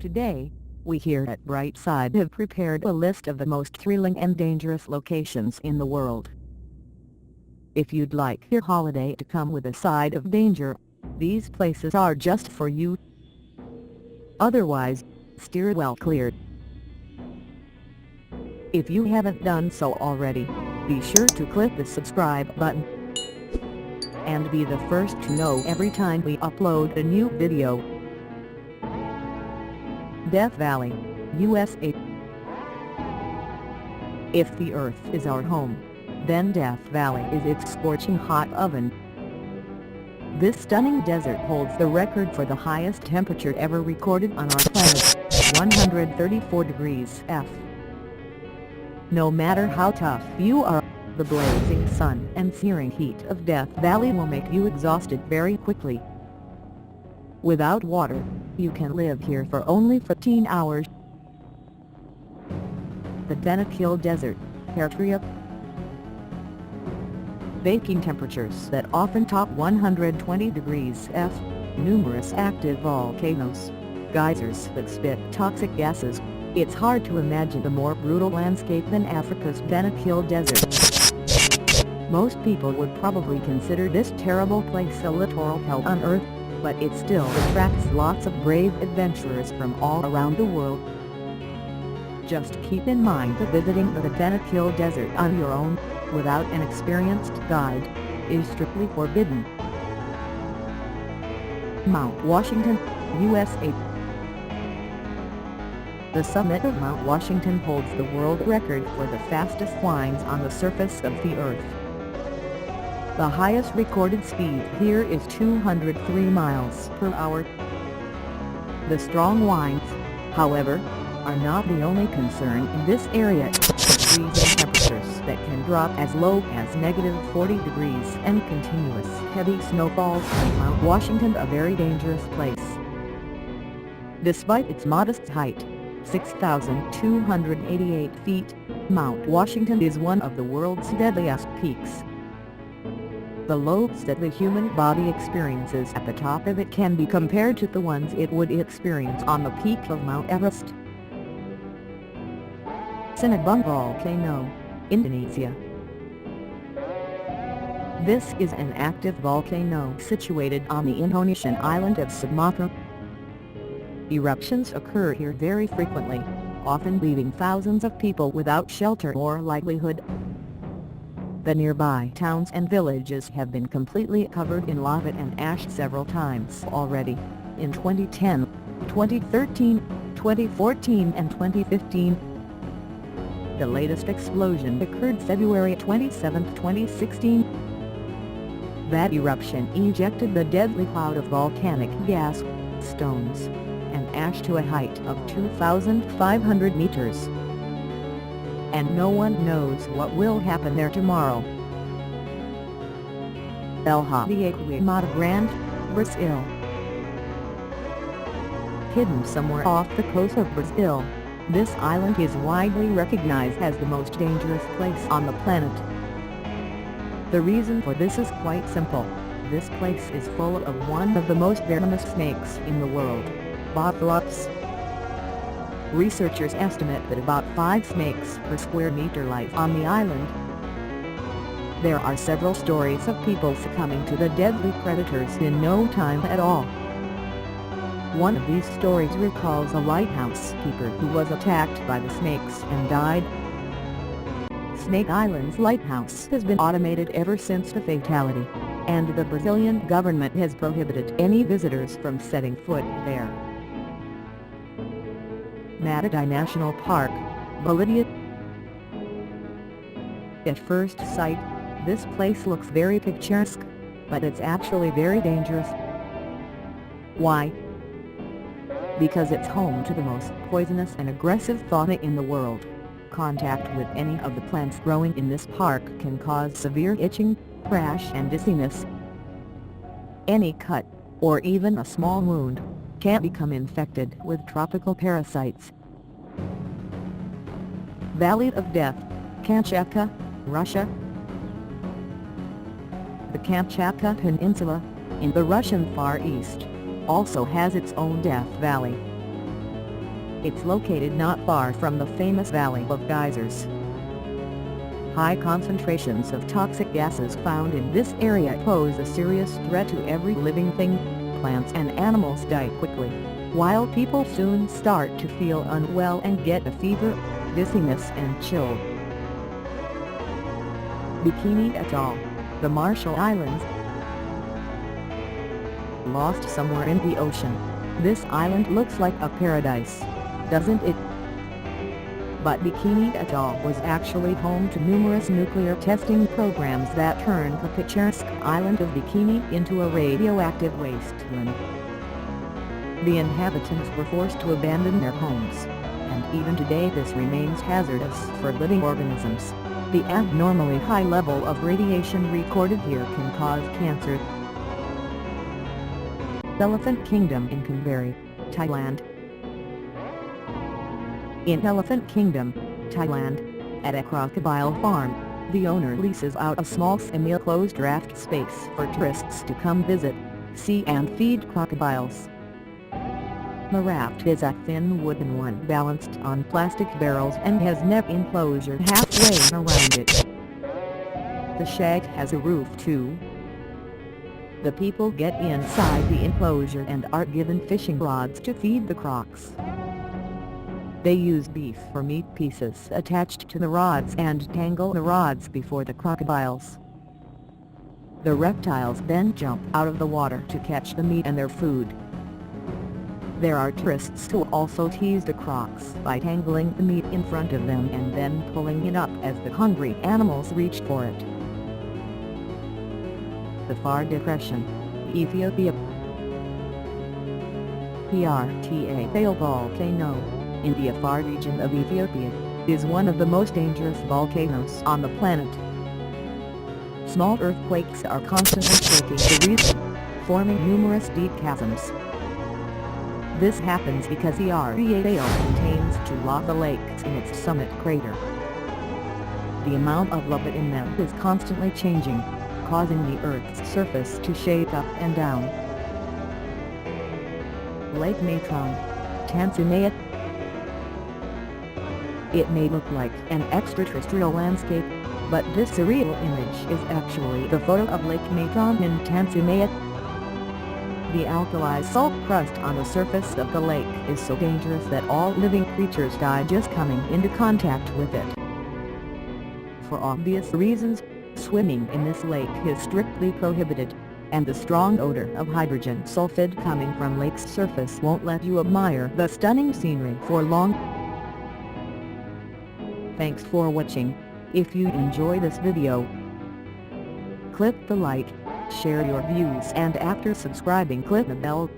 Today, we here at Brightside have prepared a list of the most thrilling and dangerous locations in the world. If you'd like your holiday to come with a side of danger, these places are just for you. Otherwise, steer well clear. If you haven't done so already, be sure to click the subscribe button and be the first to know every time we upload a new video. Death Valley, USA. If the Earth is our home, then Death Valley is its scorching hot oven. This stunning desert holds the record for the highest temperature ever recorded on our planet, 134 degrees F. No matter how tough you are, the blazing sun and searing heat of Death Valley will make you exhausted very quickly. Without water, you can live here for only 15 hours. The Benefield Desert, Ethiopia. Baking temperatures that often top 120 degrees F, numerous active volcanoes, geysers that spit toxic gases. It's hard to imagine a more brutal landscape than Africa's Benefield Desert. Most people would probably consider this terrible place a littoral hell on earth, but it still attracts lots of brave adventurers from all around the world. Just keep in mind that visiting the Benefield Desert on your own, without an experienced guide, is strictly forbidden. Mount Washington, USA. The summit of Mount Washington holds the world record for the fastest lines on the surface of the Earth. The highest recorded speed here is 203 miles per hour. The strong winds, however, are not the only concern in this area. Freezing temperatures that can drop as low as -40 degrees and continuous heavy snowfalls make Mount Washington a very dangerous place. Despite its modest height, 6,288 feet, Mount Washington is one of the world's deadliest peaks. The lows that the human body experiences at the top of it can be compared to the ones it would experience on the peak of Mount Everest. Sinabung Volcano, Indonesia. This is an active volcano situated on the Indonesian island of Sumatra. Eruptions occur here very frequently, often leaving thousands of people without shelter or livelihood. The nearby towns and villages have been completely covered in lava and ash several times already, in 2010, 2013, 2014 and 2015. The latest explosion occurred February 27, 2016. That eruption ejected the deadly cloud of volcanic gas, stones, and ash to a height of 2,500 meters. And no one knows what will happen there tomorrow. Mattad I, Brazil. Hidden somewhere off the coast of Brazil, this island is widely recognized as the most dangerous place on the planet. The reason for this is quite simple. This place is full of one of the most venomous snakes in the world, Botrytis. Researchers estimate that about 5 snakes per square meter live on the island. There are several stories of people succumbing to the deadly predators in no time at all. One of these stories recalls a lighthouse keeper who was attacked by the snakes and died. Snake Island's lighthouse has been automated ever since the fatality, and the Brazilian government has prohibited any visitors from setting foot there. Mattad I National Park, Bolivia. At first sight, this place looks very picturesque, but it's actually very dangerous. Why? Because it's home to the most poisonous and aggressive fauna in the world. Contact with any of the plants growing in this park can cause severe itching, rash and dizziness. Any cut, or even a small wound, can become infected with tropical parasites. Valley of Death, Kamchatka, Russia. The Kamchatka Peninsula, in the Russian Far East, also has its own Death Valley. It's located not far from the famous Valley of Geysers. High concentrations of toxic gases found in this area pose a serious threat to every living thing. Plants and animals die quickly, while people soon start to feel unwell and get a fever, dizziness and chill. Bikini Atoll, the Marshall Islands. Lost somewhere in the ocean, this island looks like a paradise, doesn't it? But Bikini Adult was actually home to numerous nuclear testing programs that turned the picturesque island of Bikini into a radioactive wasteland. The inhabitants were forced to abandon their homes, and even today this remains hazardous for living organisms. The abnormally high level of radiation recorded here can cause cancer. Elephant Kingdom in Canberra, Thailand. In Elephant Kingdom, Thailand, at a crocodile farm, the owner leases out a small semi-enclosed raft space for tourists to come visit, see and feed crocodiles. The raft is a thin wooden one balanced on plastic barrels and has net enclosure halfway around it. The shed has a roof too. The people get inside the enclosure and are given fishing rods to feed the crocs. They use beef or meat pieces attached to the rods and tangle the rods before the crocodiles. The reptiles then jump out of the water to catch the meat and their food. There are tourists who also tease the crocs by tangling the meat in front of them and then pulling it up as the hungry animals reach for it. The Far Depression, Ethiopia. Mattad volcano, in the Afar region of Ethiopia, is one of the most dangerous volcanoes on the planet. Small earthquakes are constantly shaking the region, forming numerous deep chasms. This happens because the area contains two lava lakes in its summit crater. The amount of lava in them is constantly changing, causing the Earth's surface to shake up and down. Lake Mattad, Tanzania. It may look like an extraterrestrial landscape, but this surreal image is actually the photo of Lake Mattad in Tanzania. The alkali salt crust on the surface of the lake is so dangerous that all living creatures die just coming into contact with it. For obvious reasons, swimming in this lake is strictly prohibited, and the strong odor of hydrogen sulfide coming from lake's surface won't let you admire the stunning scenery for long. Thanks for watching. If you enjoy this video, click the like, share your views and after subscribing click the bell.